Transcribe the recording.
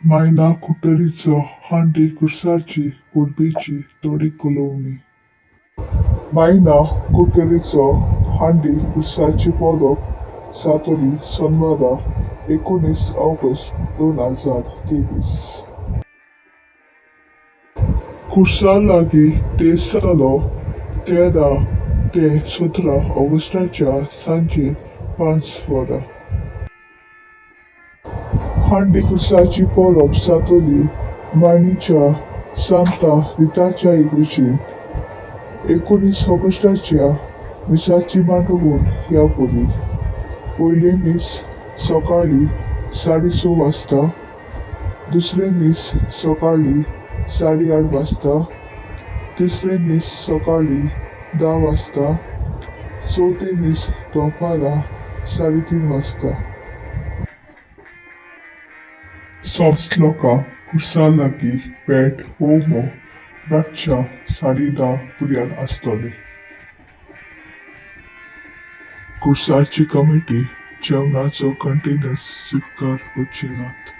मायना कुटरीचो हांडी खुर्साची कुडबीची तोडी कुलोवणी. मायना कुटरीचो हांडी खुर्साची पॉलप सातोली सोनवारा 19 ऑगस्ट 2023. खुर्सा लागीं तेस जालो 13 ते 17 ऑगस्टाच्या सांजे 5 वरां. हांडी खुर्साची पॉलप सातोली मायनीच्या सांता रिताच्या इगर्जेन 19 ऑगस्टाच्या मिसाची मांडवून ह्या पोली. पयले मीस सकाळी 6:30 वाजता, दुसरे मीस सकाळी 8:30 वाजता, तिसरे मीस सकाळी 10 वाजता, चौथे मीस दनपारां 3:30 वाजता. सॉफ्ट लोकांक खुर्सा लागीं पेट भोवमो रातच्या 10:30 पर्यंत आसतले. खुर्साची कमिटी जेवणाचो कंटेनर्स स्वीकार करची नात.